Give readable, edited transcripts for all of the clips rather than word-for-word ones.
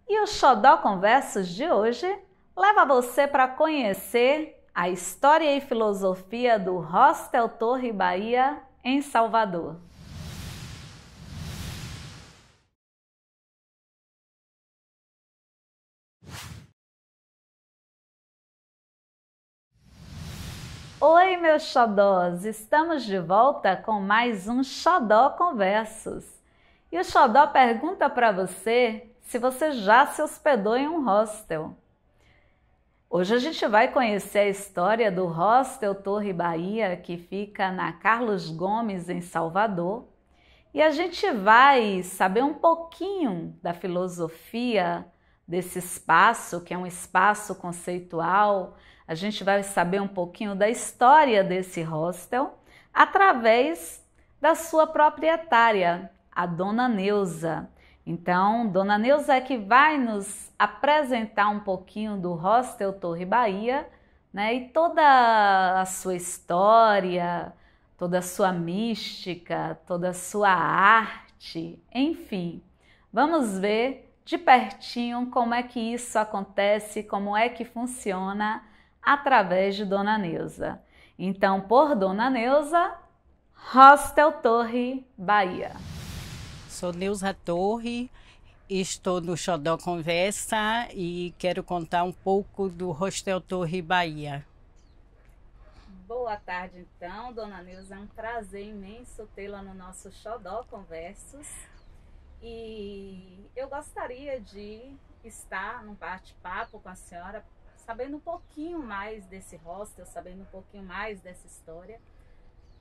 E o Xodó Conversos de hoje leva você para conhecer a história e filosofia do Hostel Torre Bahia, em Salvador. Oi, meus xodós! Estamos de volta com mais um Xodó Conversos. E o Xodó pergunta para você se você já se hospedou em um hostel. Hoje a gente vai conhecer a história do Hostel Torre Bahia, que fica na Carlos Gomes, em Salvador. E a gente vai saber um pouquinho da filosofia desse espaço, que é um espaço conceitual. A gente vai saber um pouquinho da história desse hostel através da sua proprietária, a Dona Neuza. Então, Dona Neuza é que vai nos apresentar um pouquinho do Hostel Torre Bahia, né? E toda a sua história, toda a sua mística, toda a sua arte, enfim. Vamos ver de pertinho como é que isso acontece, como é que funciona através de Dona Neuza. Então, por Dona Neuza, Hostel Torre Bahia. Sou Neuza Torre, estou no Xodó Conversa e quero contar um pouco do Hostel Torre Bahia. Boa tarde, então, Dona Neuza. É um prazer imenso tê-la no nosso Xodó Conversos. E eu gostaria de estar num bate-papo com a senhora, sabendo um pouquinho mais desse hostel, sabendo um pouquinho mais dessa história.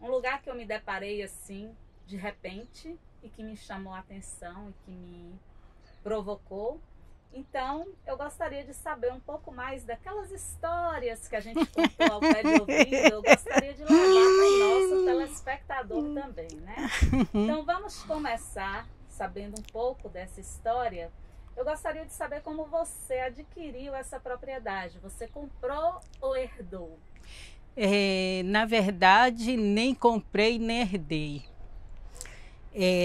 Um lugar que eu me deparei assim, de repente, e que me chamou a atenção e que me provocou. Então, eu gostaria de saber um pouco mais daquelas histórias que a gente contou ao pé de ouvido. Eu gostaria de levar para o nosso telespectador também, né? Então, vamos começar sabendo um pouco dessa história. Eu gostaria de saber como você adquiriu essa propriedade. Você comprou ou herdou? Na verdade, nem comprei nem herdei.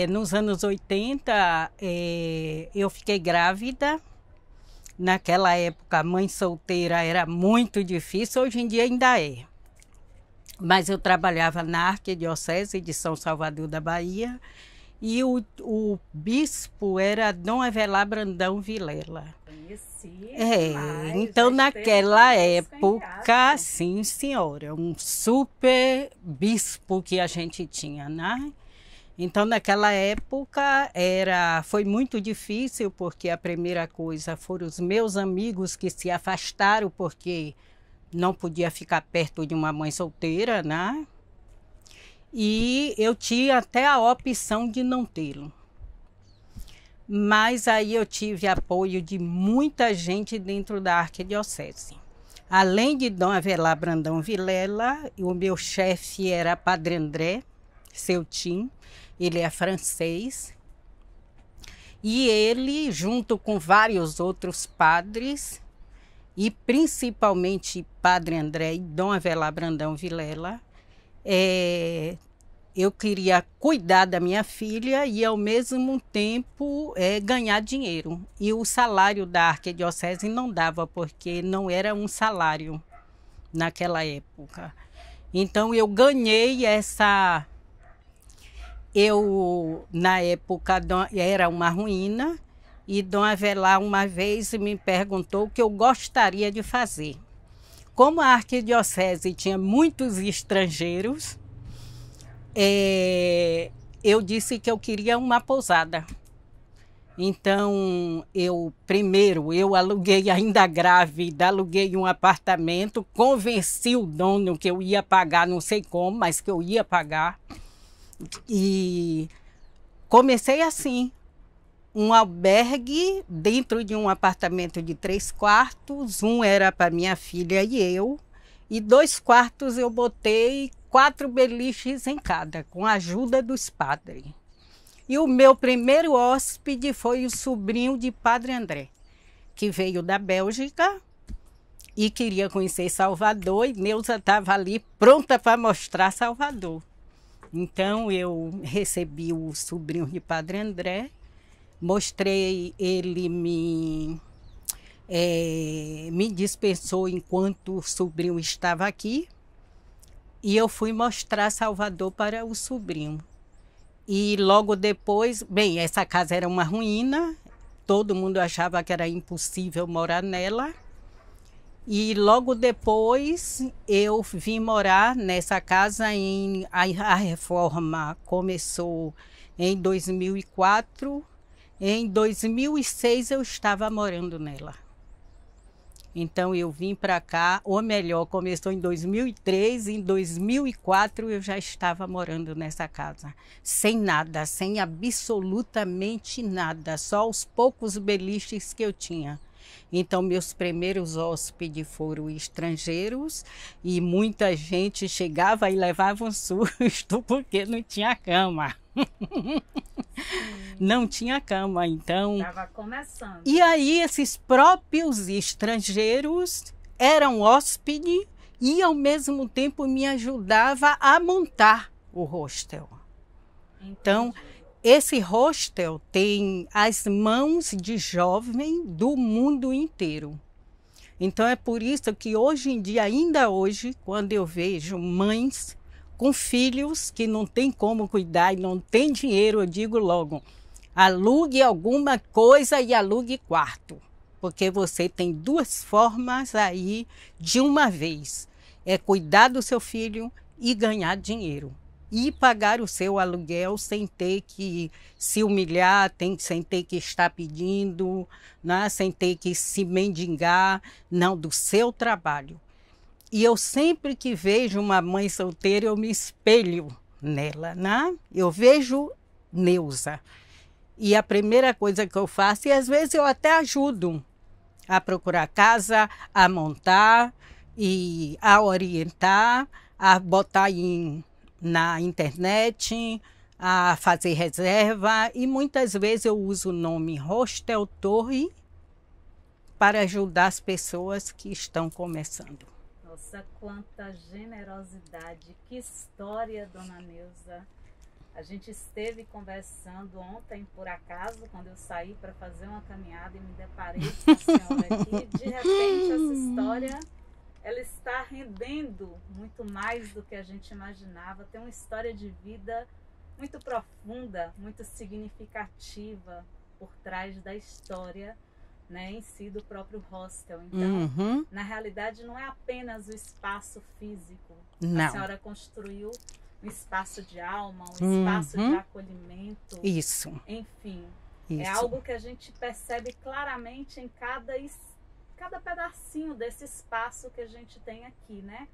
Nos anos 80, eu fiquei grávida. Naquela época, mãe solteira era muito difícil, hoje em dia ainda é. Mas eu trabalhava na Arquidiocese de São Salvador da Bahia e o bispo era Dom Avelar Brandão Vilela. Conheci. Então naquela época, sim senhora, um super bispo que a gente tinha, né? Então, naquela época, foi muito difícil, porque a primeira coisa foram os meus amigos que se afastaram, porque não podia ficar perto de uma mãe solteira, né? E eu tinha até a opção de não tê-lo. Mas aí eu tive apoio de muita gente dentro da Arquidiocese. Além de Dom Avelar Brandão Vilela, o meu chefe era Padre André, seu Tim. Ele é francês e ele, junto com vários outros padres, e principalmente Padre André e Dom Avelar Brandão Vilela, eu queria cuidar da minha filha e, ao mesmo tempo, ganhar dinheiro. E o salário da Arquidiocese não dava, porque não era um salário naquela época. Então, eu ganhei essa... na época, era uma ruína e Dom Avelar uma vez me perguntou o que eu gostaria de fazer. Como a Arquidiocese tinha muitos estrangeiros, eu disse que eu queria uma pousada. Então, primeiro eu aluguei, ainda grávida, aluguei um apartamento, convenci o dono que eu ia pagar, não sei como, mas que eu ia pagar. E comecei assim, um albergue dentro de um apartamento de 3 quartos, um era para minha filha e eu, e 2 quartos eu botei 4 beliches em cada, com a ajuda dos padres. E o meu primeiro hóspede foi o sobrinho de Padre André, que veio da Bélgica e queria conhecer Salvador, e Neuza estava ali pronta para mostrar Salvador. Então, eu recebi o sobrinho de Padre André, Mostrei, ele me dispensou enquanto o sobrinho estava aqui. E eu fui mostrar Salvador para o sobrinho. E logo depois, bem, essa casa era uma ruína, todo mundo achava que era impossível morar nela. E logo depois eu vim morar nessa casa, a reforma começou em 2004, em 2006 eu estava morando nela. Então eu vim para cá, ou melhor, começou em 2003, em 2004 eu já estava morando nessa casa. Sem nada, sem absolutamente nada, só os poucos beliches que eu tinha. Então meus primeiros hóspedes foram estrangeiros e muita gente chegava e levava um susto porque não tinha cama. Não tinha cama, então... Estava começando. E aí esses próprios estrangeiros eram hóspedes e ao mesmo tempo me ajudava a montar o hostel. Entendi. Então, esse hostel tem as mãos de jovem do mundo inteiro. Então é por isso que hoje em dia, ainda hoje, quando eu vejo mães com filhos que não tem como cuidar e não tem dinheiro, eu digo logo, alugue alguma coisa e alugue quarto, porque você tem duas formas aí de uma vez, é cuidar do seu filho e ganhar dinheiro. E pagar o seu aluguel sem ter que se humilhar, sem ter que estar pedindo, né? Sem ter que se mendigar, não, do seu trabalho. E eu sempre que vejo uma mãe solteira, eu me espelho nela, né? Eu vejo Neuza. E a primeira coisa que eu faço, e às vezes eu até ajudo a procurar casa, a montar e a orientar, a botar na internet, a fazer reserva. E muitas vezes eu uso o nome Hostel Torre para ajudar as pessoas que estão começando. Nossa, quanta generosidade, que história, dona Neuza. A gente esteve conversando ontem, por acaso, quando eu saí para fazer uma caminhada e me deparei com a senhora aqui. De repente, essa história, ela está rendendo muito mais do que a gente imaginava. Tem uma história de vida muito profunda, muito significativa por trás da história, né, em si do próprio hostel. Então, na realidade, não é apenas o espaço físico. Não. A senhora construiu um espaço de alma, um espaço de acolhimento. Isso. Enfim, Isso. é algo que a gente percebe claramente em cada pedacinho desse espaço que a gente tem aqui, né?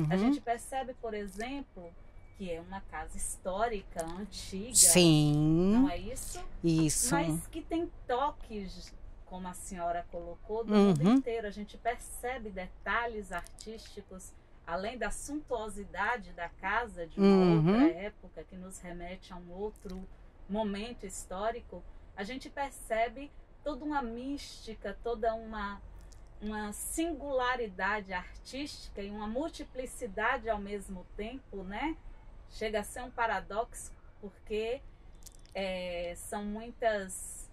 A gente percebe, por exemplo, que é uma casa histórica, antiga. Sim. Não é isso? Isso. Mas que tem toques, como a senhora colocou, do mundo inteiro. A gente percebe detalhes artísticos, além da suntuosidade da casa, de uma outra época, que nos remete a um outro momento histórico. A gente percebe toda uma mística, toda uma singularidade artística e uma multiplicidade ao mesmo tempo, né? Chega a ser um paradoxo, porque são muitas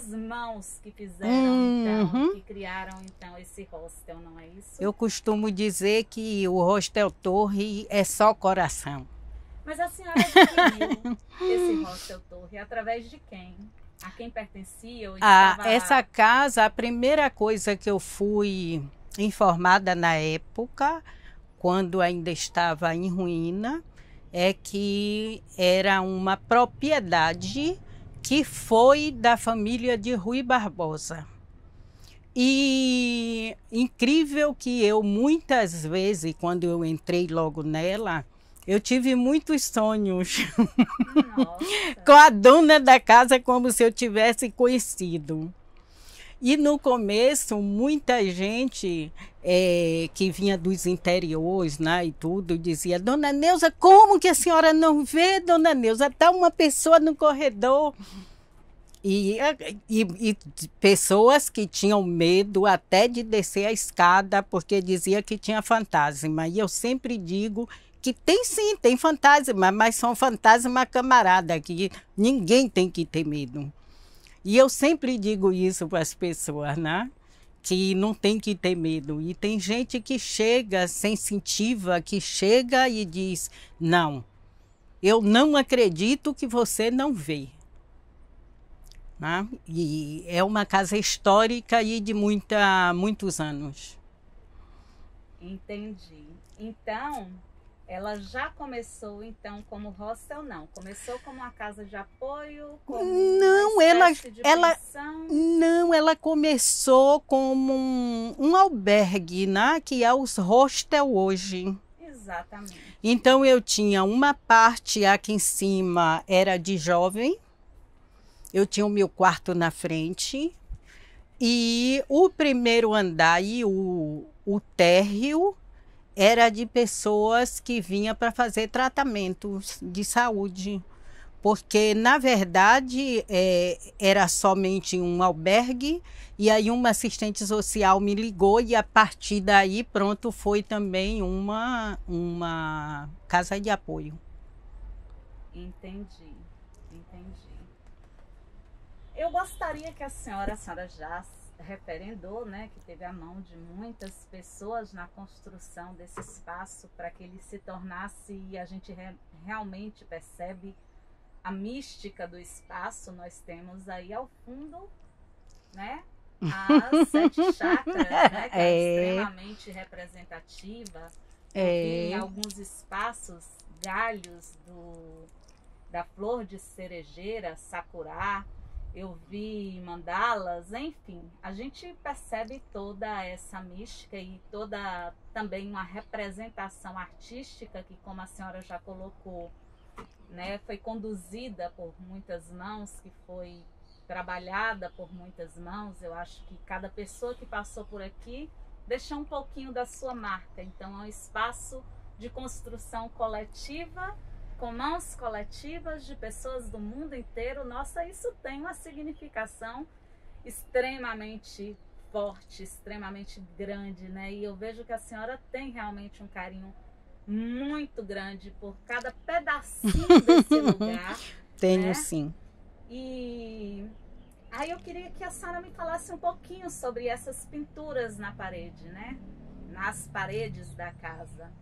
mãos que fizeram, então, que criaram então esse hostel, não é isso? Eu costumo dizer que o Hostel Torre é só coração. Mas a senhora adquiriu esse Hostel Torre através de quem? A quem pertencia? Ou estava... Essa casa, a primeira coisa que eu fui informada na época, quando ainda estava em ruína, é que era uma propriedade que foi da família de Rui Barbosa. E incrível que eu, muitas vezes, quando eu entrei logo nela, eu tive muitos sonhos com a dona da casa, como se eu tivesse conhecido. E no começo, muita gente que vinha dos interiores, né, e tudo, dizia: Dona Neuza, como que a senhora não vê, Dona Neuza? Está uma pessoa no corredor. E pessoas que tinham medo até de descer a escada, porque dizia que tinha fantasma. E eu sempre digo que tem sim, tem fantasma, mas são fantasma camarada, que ninguém tem que ter medo. E eu sempre digo isso para as pessoas, né? Que não tem que ter medo. E tem gente que chega, sensitiva, que chega e diz, não, eu não acredito que você não vê. Né? E é uma casa histórica e de muitos anos. Entendi. Então, ela já começou então como hostel, não? Começou como uma casa de apoio, como não, uma espécie de pensão? Não, ela começou como um albergue, né? Que é os hostel hoje. Exatamente. Então eu tinha uma parte aqui em cima era de jovem. Eu tinha o meu quarto na frente e o primeiro andar e o térreo era de pessoas que vinham para fazer tratamentos de saúde. Porque, na verdade, era somente um albergue e aí uma assistente social me ligou e a partir daí, pronto, foi também uma casa de apoio. Entendi, entendi. Eu gostaria que a senhora já referendou, né, que teve a mão de muitas pessoas na construção desse espaço para que ele se tornasse, e a gente realmente percebe a mística do espaço. Nós temos aí ao fundo, né, as 7 chakras, né, que é extremamente representativa. Em alguns espaços, galhos da flor de cerejeira, sakura. Eu vi mandalas, enfim, a gente percebe toda essa mística e toda também uma representação artística que, como a senhora já colocou, né, foi conduzida por muitas mãos, que foi trabalhada por muitas mãos. Eu acho que cada pessoa que passou por aqui deixou um pouquinho da sua marca. Então é um espaço de construção coletiva, com mãos coletivas de pessoas do mundo inteiro. Nossa, isso tem uma significação extremamente forte, extremamente grande, né? E eu vejo que a senhora tem realmente um carinho muito grande por cada pedacinho desse lugar. Tenho, né? Sim. E aí eu queria que a senhora me falasse um pouquinho sobre essas pinturas na parede, né? Nas paredes da casa.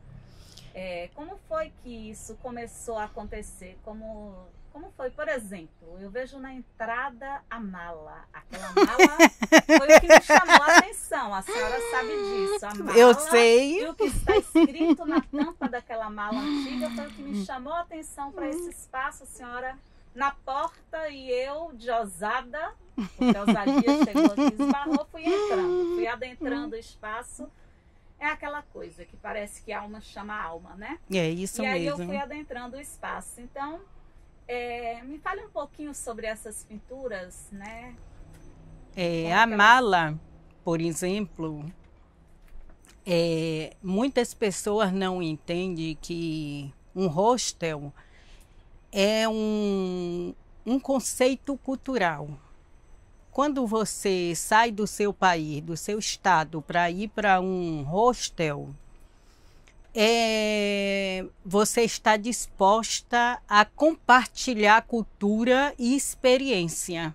Como foi que isso começou a acontecer? Como foi, por exemplo, eu vejo na entrada a mala. Aquela mala foi o que me chamou a atenção. A senhora sabe disso. A mala, eu sei. E o que está escrito na tampa daquela mala antiga foi o que me chamou a atenção para esse espaço. A senhora na porta e eu, de ousada, porque a ousadia chegou aqui, esbarrou, fui adentrando o espaço. É aquela coisa que parece que alma chama alma, né? É isso mesmo. E aí eu fui adentrando o espaço. Então, me fale um pouquinho sobre essas pinturas, né? A mala, por exemplo, muitas pessoas não entendem que um hostel é um conceito cultural. Quando você sai do seu país, do seu estado, para ir para um hostel, você está disposta a compartilhar cultura e experiência.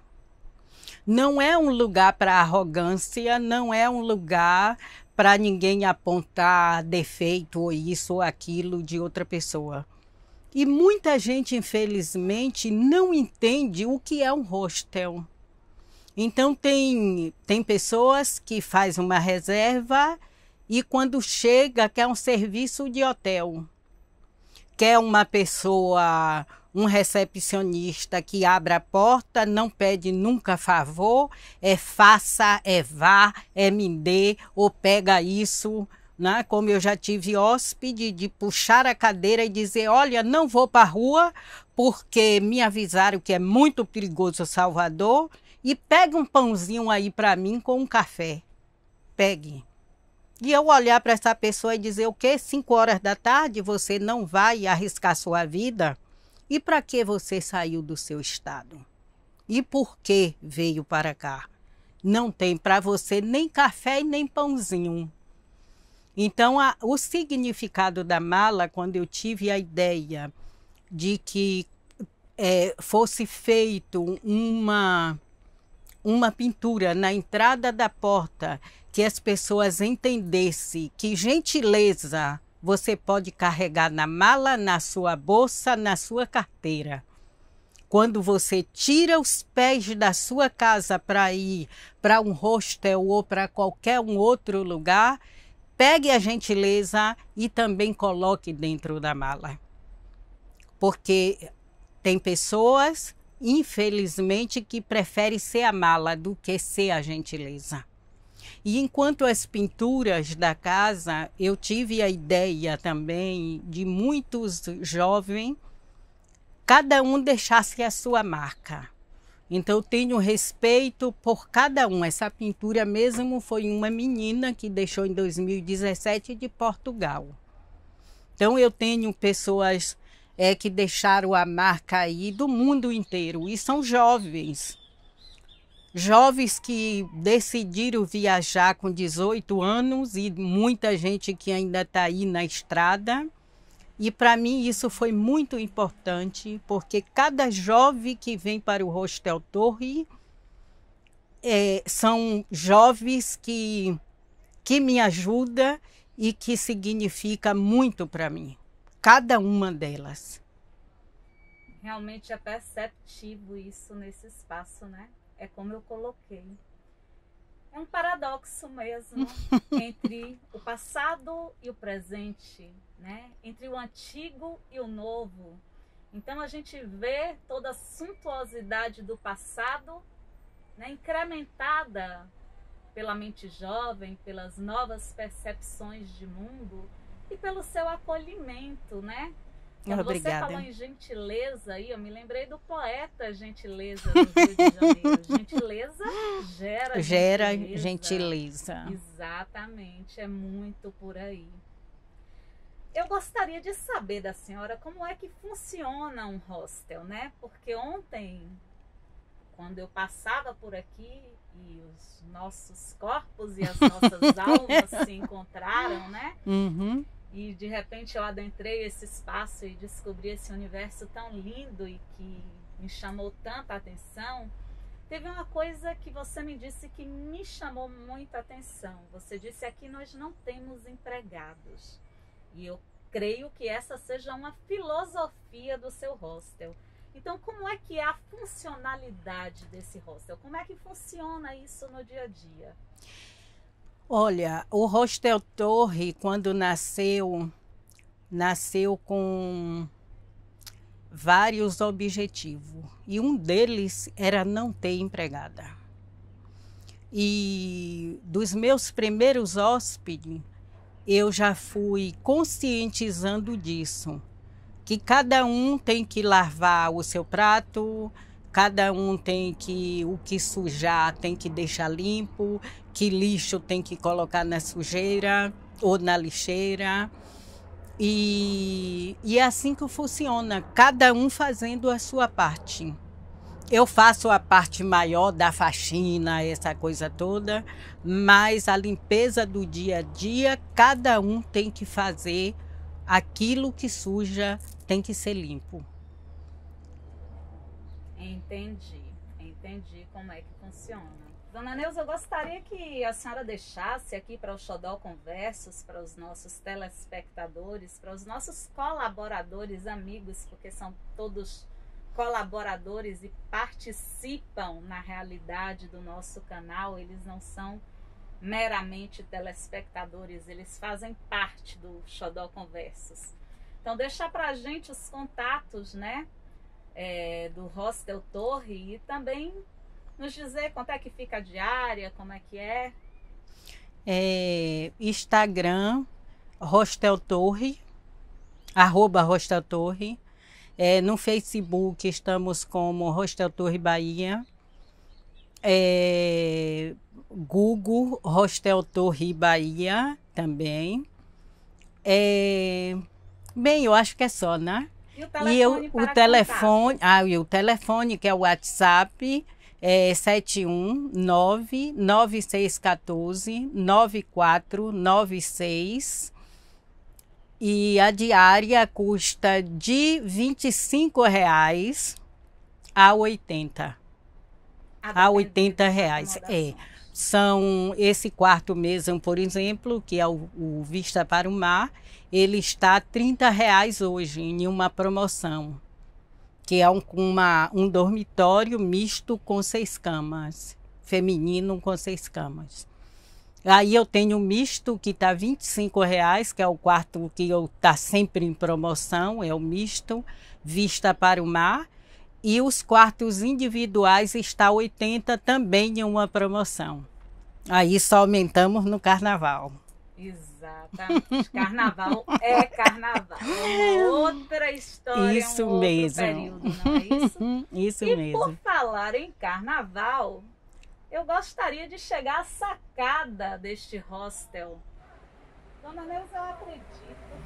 Não é um lugar para arrogância, não é um lugar para ninguém apontar defeito ou isso ou aquilo de outra pessoa. E muita gente, infelizmente, não entende o que é um hostel. Então, tem pessoas que fazem uma reserva e quando chega quer um serviço de hotel. Quer uma pessoa, um recepcionista que abra a porta, não pede nunca favor, faça, vá, me dê, ou pega isso. Né? Como eu já tive hóspede de puxar a cadeira e dizer, olha, não vou para a rua porque me avisaram que é muito perigoso Salvador e pega um pãozinho aí para mim com um café. Pegue. E eu olhar para essa pessoa e dizer, o quê? 5 horas da tarde você não vai arriscar sua vida? E para que você saiu do seu estado? E por que veio para cá? Não tem para você nem café e nem pãozinho. Então, o significado da mala, quando eu tive a ideia de que fosse feito uma pintura na entrada da porta que as pessoas entendessem que gentileza você pode carregar na mala, na sua bolsa, na sua carteira. Quando você tira os pés da sua casa para ir para um hostel ou para qualquer um outro lugar, pegue a gentileza e também coloque dentro da mala. Porque tem pessoas, infelizmente, que preferem ser a mala do que ser a gentileza. E enquanto as pinturas da casa, eu tive a ideia também de muitos jovens, cada um deixasse a sua marca. Então eu tenho respeito por cada um. Essa pintura mesmo foi uma menina que deixou em 2017 de Portugal. Então eu tenho pessoas que deixaram a marca aí do mundo inteiro. E são jovens. Jovens que decidiram viajar com 18 anos e muita gente que ainda está aí na estrada. E para mim isso foi muito importante, porque cada jovem que vem para o Hostel Torre são jovens que me ajudam e que significa muito para mim. Cada uma delas. Realmente é perceptível isso nesse espaço, né? É como eu coloquei. É um paradoxo mesmo entre o passado e o presente, né? Entre o antigo e o novo. Então a gente vê toda a suntuosidade do passado, né, incrementada pela mente jovem, pelas novas percepções de mundo e pelo seu acolhimento, né? Quando Obrigada. você falou em gentileza aí, eu me lembrei do poeta Gentileza do Rio de Janeiro. Gentileza gera gentileza. Exatamente, é muito por aí. Eu gostaria de saber da senhora como é que funciona um hostel, né? Porque ontem, quando eu passava por aqui e os nossos corpos e as nossas almas se encontraram, né? Uhum. E de repente eu adentrei esse espaço e descobri esse universo tão lindo e que me chamou tanta atenção. Teve uma coisa que você me disse que me chamou muita atenção. Você disse aqui nós não temos empregados. E eu creio que essa seja uma filosofia do seu hostel. Então, como é que é a funcionalidade desse hostel? Como é que funciona isso no dia a dia? Olha, o Hostel Torre, quando nasceu com vários objetivos. E um deles era não ter empregada. E dos meus primeiros hóspedes, eu já fui conscientizando disso. Que cada um tem que lavar o seu prato, cada um tem que, o que sujar tem que deixar limpo, que lixo tem que colocar na sujeira ou na lixeira. E é assim que funciona, cada um fazendo a sua parte. Eu faço a parte maior da faxina, essa coisa toda, mas a limpeza do dia a dia, cada um tem que fazer aquilo que suja, tem que ser limpo. Entendi como é que funciona. Dona Neuza, eu gostaria que a senhora deixasse aqui para o Xodó Conversos, para os nossos telespectadores, para os nossos colaboradores, amigos, porque são todos colaboradores e participam na realidade do nosso canal, eles não são meramente telespectadores, eles fazem parte do Xodó Conversos. Então deixar para a gente os contatos, né, do Hostel Torre e também nos dizer quanto é que fica a diária, como é que é. Instagram, Hostel Torre, @Hostel Torre. No Facebook estamos como Hostel Torre Bahia. Google Hostel Torre Bahia também. Bem, eu acho que é só, né? E o telefone o telefone que é o WhatsApp é 71996149496 e a diária custa de R$ 25 a 80. a R$ 80. São esse quarto mesmo, por exemplo, que é o Vista para o Mar, ele está a R$ 30 hoje em uma promoção, que é um dormitório misto com 6 camas, feminino com 6 camas. Aí eu tenho um misto que está R$ 25, que é o quarto que está sempre em promoção, é o misto, Vista para o Mar. E os quartos individuais está 80 também em uma promoção. Aí só aumentamos no carnaval. Exatamente. Carnaval é carnaval. É outra história, isso um outro mesmo. período, não é isso? Isso e mesmo. Por falar em carnaval, eu gostaria de chegar à sacada deste hostel. Dona Neuza, eu acredito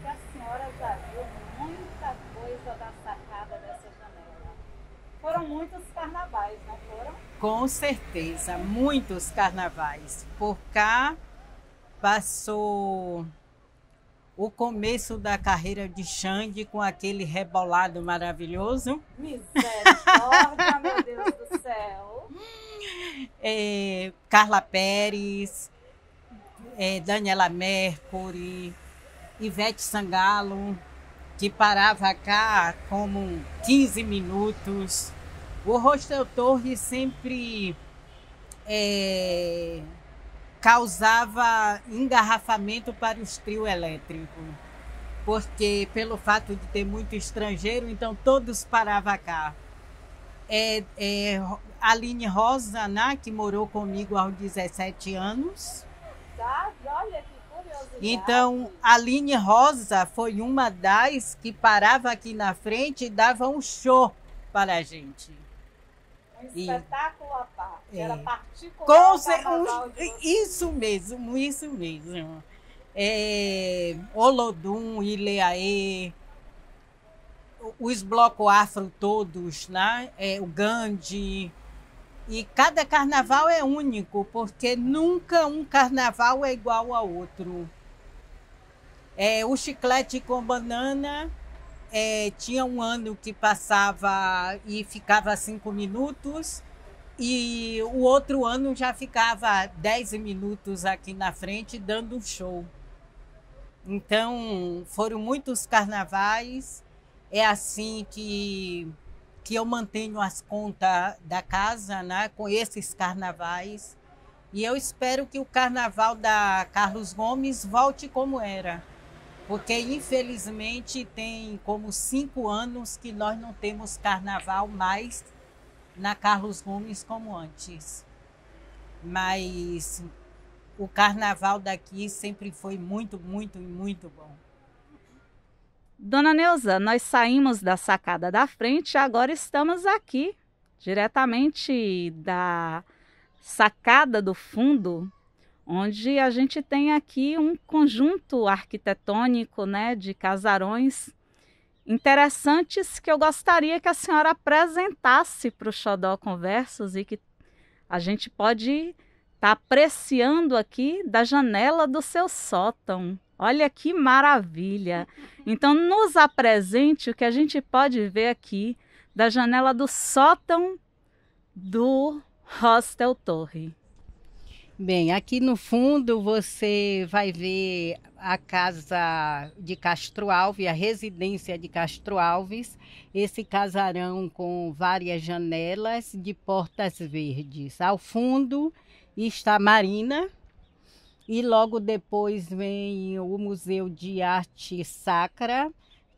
que a senhora já viu muita coisa da sacada dessa janela. Foram muitos carnavais, não foram? Com certeza, muitos carnavais. Por cá passou o começo da carreira de Xande com aquele rebolado maravilhoso. Misericórdia, meu Deus do céu! Carla Pérez, Daniela Mercury, Ivete Sangalo, que parava cá como 15 minutos. O Hostel Torre sempre causava engarrafamento para os trios elétricos, porque pelo fato de ter muito estrangeiro, então todos paravam cá. Aline Rosa, né, que morou comigo aos 17 anos. Olha que curiosidade. Então, Aline Rosa foi uma das que parava aqui na frente e dava um show para a gente. Um espetáculo à parte. Era particular. Isso mesmo, isso mesmo. Olodum, Ileaê, os blocos afro todos, né? O Gandhi. E cada carnaval é único, porque nunca um carnaval é igual ao outro. O Chiclete com Banana tinha um ano que passava e ficava 5 minutos, e o outro ano já ficava 10 minutos aqui na frente dando um show. Então, foram muitos carnavais. É assim que eu mantenho as contas da casa, né, com esses carnavais. E eu espero que o carnaval da Carlos Gomes volte como era. Porque, infelizmente, tem como 5 anos que nós não temos carnaval mais na Carlos Gomes como antes. Mas o carnaval daqui sempre foi muito, muito, muito bom. Dona Neuza, nós saímos da sacada da frente e agora estamos aqui, diretamente da sacada do fundo, onde a gente tem aqui um conjunto arquitetônico, né, de casarões interessantes que eu gostaria que a senhora apresentasse para o Xodó Conversos e que a gente pode estar apreciando aqui da janela do seu sótão. Olha que maravilha! Então, nos apresente o que a gente pode ver aqui da janela do sótão do Hostel Torre. Bem, aqui no fundo você vai ver a casa de Castro Alves, a residência de Castro Alves, esse casarão com várias janelas de portas verdes. Ao fundo está a Marina. E logo depois vem o Museu de Arte Sacra,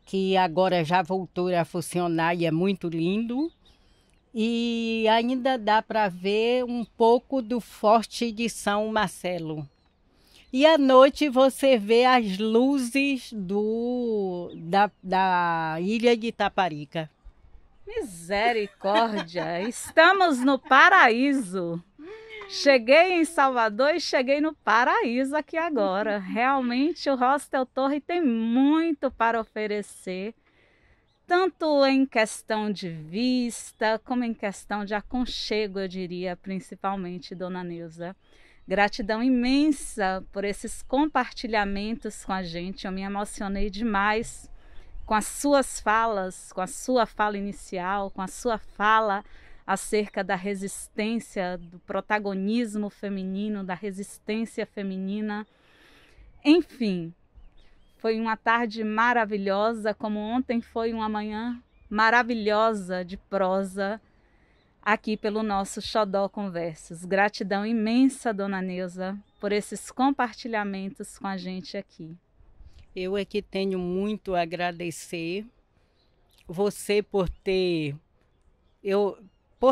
que agora já voltou a funcionar e é muito lindo. E ainda dá para ver um pouco do Forte de São Marcelo. E à noite você vê as luzes da ilha de Itaparica. Misericórdia! Estamos no paraíso! Cheguei em Salvador e cheguei no paraíso aqui agora. Realmente o Hostel Torre tem muito para oferecer, tanto em questão de vista, como em questão de aconchego, eu diria, principalmente, Dona Neuza. Gratidão imensa por esses compartilhamentos com a gente. Eu me emocionei demais com as suas falas, com a sua fala inicial, com a sua fala acerca da resistência, do protagonismo feminino, da resistência feminina. Enfim, foi uma tarde maravilhosa, como ontem foi uma manhã maravilhosa de prosa aqui pelo nosso Xodó Conversas. Gratidão imensa, Dona Neuza, por esses compartilhamentos com a gente aqui. Eu é que tenho muito a agradecer você por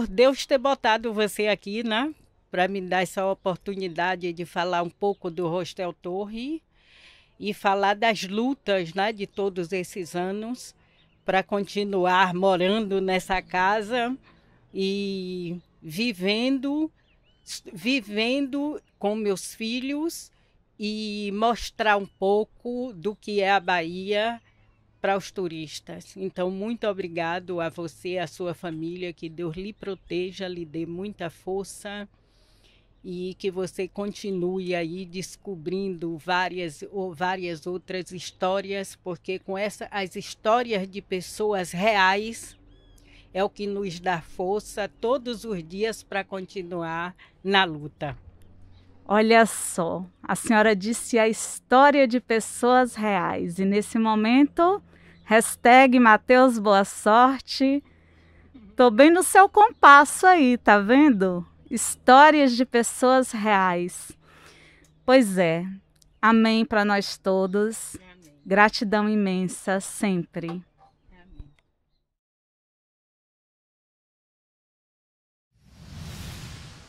Deus ter botado você aqui, né? Para me dar essa oportunidade de falar um pouco do Hostel Torre e falar das lutas, né, de todos esses anos para continuar morando nessa casa e vivendo com meus filhos e mostrar um pouco do que é a Bahia para os turistas. Então, muito obrigado a você, a sua família, que Deus lhe proteja, lhe dê muita força e que você continue aí descobrindo várias outras histórias, porque com as histórias de pessoas reais é o que nos dá força todos os dias para continuar na luta. Olha só, a senhora disse a história de pessoas reais e nesse momento, #Mateus Boa Sorte, tô bem no seu compasso aí, tá vendo? Histórias de pessoas reais. Pois é, amém para nós todos, amém. Gratidão imensa sempre.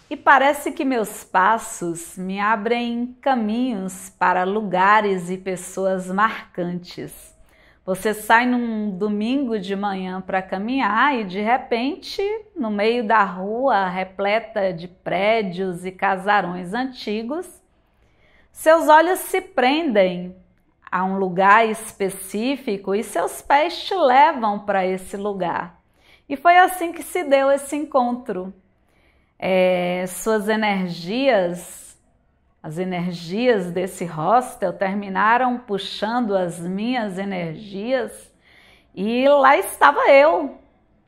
E parece que meus passos me abrem caminhos para lugares e pessoas marcantes. Você sai num domingo de manhã para caminhar e de repente, no meio da rua repleta de prédios e casarões antigos, seus olhos se prendem a um lugar específico e seus pés te levam para esse lugar. E foi assim que se deu esse encontro. Suas energias, as energias desse hostel terminaram puxando as minhas energias e lá estava eu,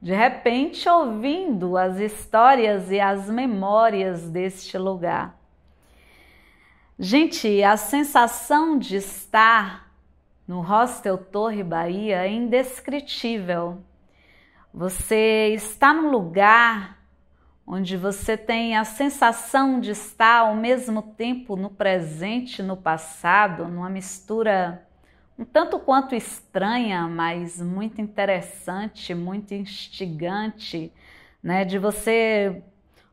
de repente ouvindo as histórias e as memórias deste lugar. Gente, a sensação de estar no Hostel Torre Bahia é indescritível. Você está num lugar onde você tem a sensação de estar ao mesmo tempo no presente e no passado, numa mistura um tanto quanto estranha, mas muito interessante, muito instigante, né? De você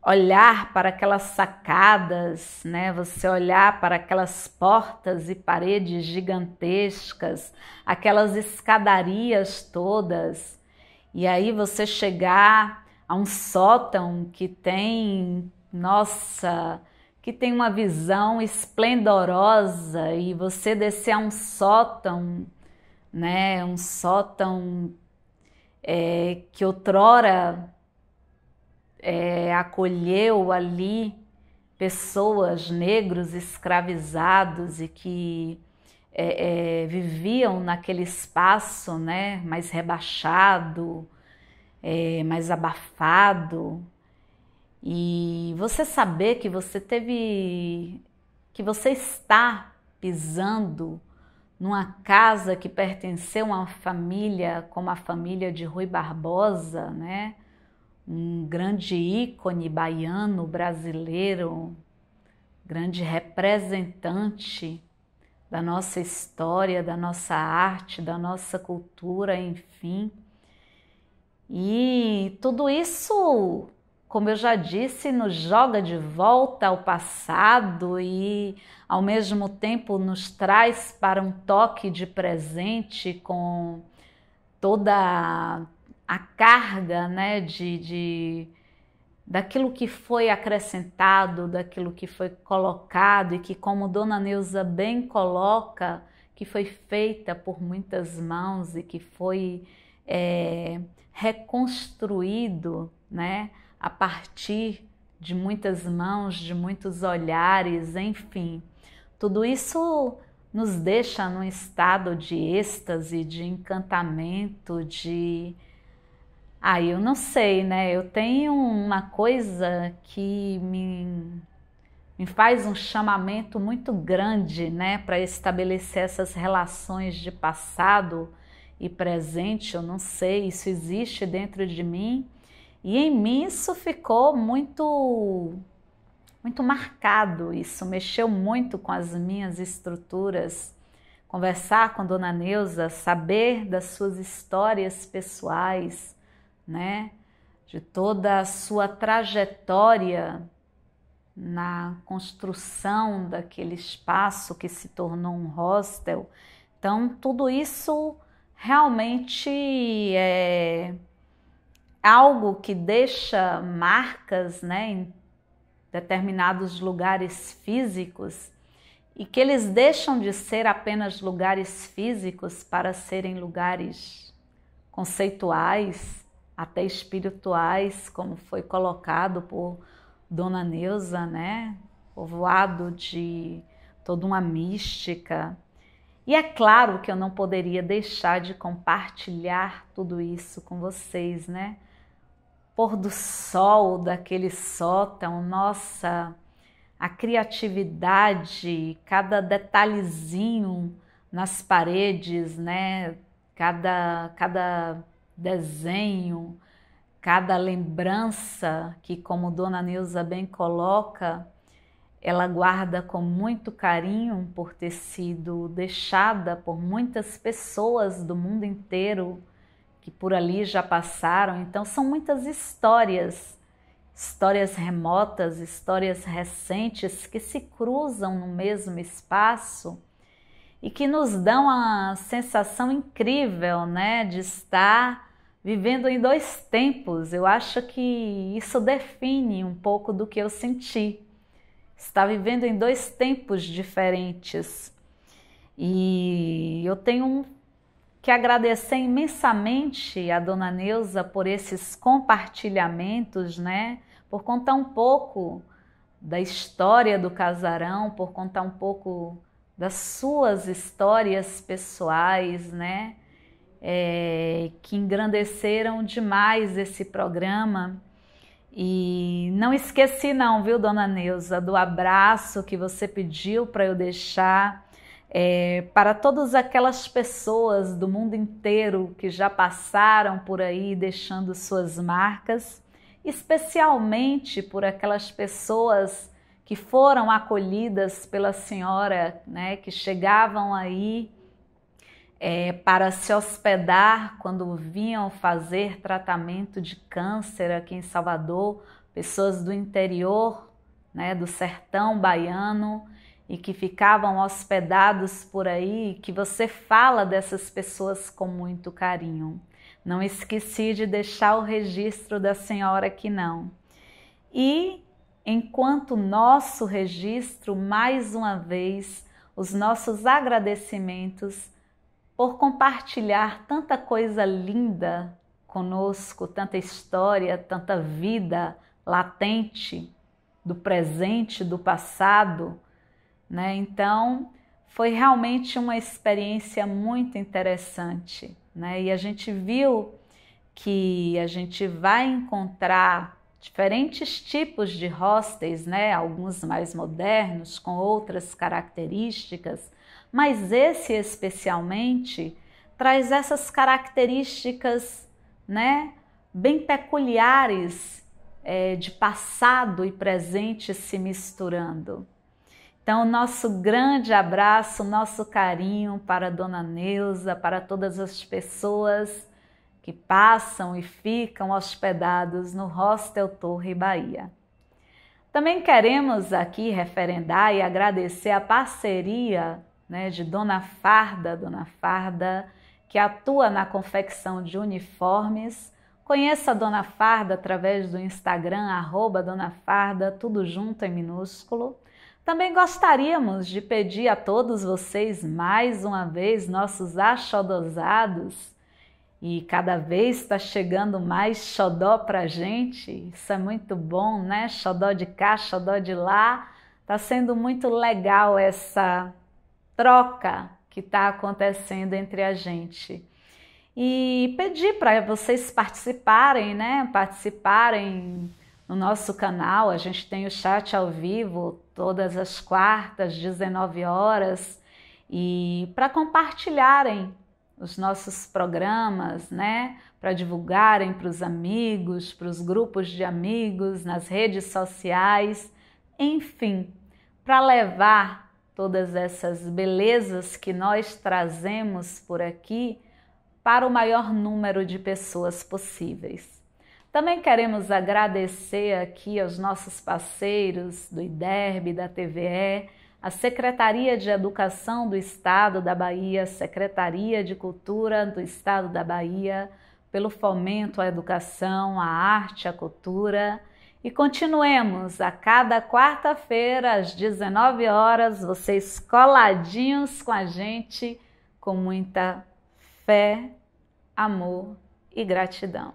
olhar para aquelas sacadas, né? Você olhar para aquelas portas e paredes gigantescas, aquelas escadarias todas, e aí você chegar a um sótão que tem, nossa, que tem uma visão esplendorosa e você descer a um sótão, né? Um sótão que outrora acolheu ali pessoas, negros escravizados e que viviam naquele espaço, né? Mais rebaixado, mais abafado, e você saber que você está pisando numa casa que pertenceu a uma família como a família de Rui Barbosa, né? Um grande ícone baiano brasileiro, grande representante da nossa história, da nossa arte, da nossa cultura, enfim. E tudo isso, como eu já disse, nos joga de volta ao passado e, ao mesmo tempo, nos traz para um toque de presente com toda a carga, né, daquilo que foi acrescentado, daquilo que foi colocado e que, como Dona Neuza bem coloca, que foi feita por muitas mãos e que foi reconstruído, né, a partir de muitas mãos, de muitos olhares, enfim. Tudo isso nos deixa num estado de êxtase, de encantamento, de Eu não sei, né? Eu tenho uma coisa que me faz um chamamento muito grande, né, para estabelecer essas relações de passado e presente. Eu não sei, isso existe dentro de mim e em mim isso ficou muito marcado. Isso mexeu muito com as minhas estruturas. Conversar com Dona Neuza, saber das suas histórias pessoais, né, de toda a sua trajetória na construção daquele espaço que se tornou um hostel. Então, tudo isso realmente é algo que deixa marcas, né, em determinados lugares físicos e que eles deixam de ser apenas lugares físicos para serem lugares conceituais, até espirituais, como foi colocado por Dona Neuza, né? Povoado de toda uma mística. E é claro que eu não poderia deixar de compartilhar tudo isso com vocês, né? Pôr do sol daquele sótão, nossa, a criatividade, cada detalhezinho nas paredes, né? Cada desenho, cada lembrança que, como Dona Neuza bem coloca, ela guarda com muito carinho por ter sido deixada por muitas pessoas do mundo inteiro que por ali já passaram. Então são muitas histórias remotas, histórias recentes que se cruzam no mesmo espaço e que nos dão a sensação incrível, né, de estar vivendo em dois tempos. Eu acho que isso define um pouco do que eu senti. Estar vivendo em dois tempos diferentes. E eu tenho que agradecer imensamente a Dona Neuza por esses compartilhamentos, né? Por contar um pouco da história do casarão, por contar um pouco das suas histórias pessoais, né? Que engrandeceram demais esse programa. E não esqueci não, viu, Dona Neuza, do abraço que você pediu para eu deixar para todas aquelas pessoas do mundo inteiro que já passaram por aí deixando suas marcas, especialmente por aquelas pessoas que foram acolhidas pela senhora, né, que chegavam aí para se hospedar quando vinham fazer tratamento de câncer aqui em Salvador, pessoas do interior, né, do sertão baiano, e que ficavam hospedados por aí, que você fala dessas pessoas com muito carinho. Não esqueci de deixar o registro da senhora aqui não. E enquanto nosso registro, mais uma vez, os nossos agradecimentos por compartilhar tanta coisa linda conosco, tanta história, tanta vida latente do presente, do passado, né? Então, foi realmente uma experiência muito interessante, né? E a gente viu que a gente vai encontrar diferentes tipos de hostels, né? Alguns mais modernos, com outras características, mas esse especialmente traz essas características, né, bem peculiares de passado e presente se misturando. Então, nosso grande abraço, nosso carinho para a Dona Neuza, para todas as pessoas que passam e ficam hospedados no Hostel Torre Bahia. Também queremos aqui referendar e agradecer a parceria, né, de Dona Farda, que atua na confecção de uniformes. Conheça a Dona Farda através do Instagram, @DonaFarda, tudo junto em minúsculo. Também gostaríamos de pedir a todos vocês, mais uma vez, nossos achodosados, e cada vez está chegando mais xodó para a gente. Isso é muito bom, né? Xodó de cá, xodó de lá. Está sendo muito legal essa troca que está acontecendo entre a gente. e pedir para vocês participarem, né? Participarem no nosso canal. A gente tem o chat ao vivo todas as quartas, 19 horas, e para compartilharem os nossos programas, né? Para divulgarem para os amigos, para os grupos de amigos, nas redes sociais, enfim, para levar todas essas belezas que nós trazemos por aqui para o maior número de pessoas possíveis. Também queremos agradecer aqui aos nossos parceiros do IDERB, da TVE, a Secretaria de Educação do Estado da Bahia, Secretaria de Cultura do Estado da Bahia, pelo fomento à educação, à arte, à cultura. E continuemos a cada quarta-feira, às 19 horas, vocês coladinhos com a gente, com muita fé, amor e gratidão.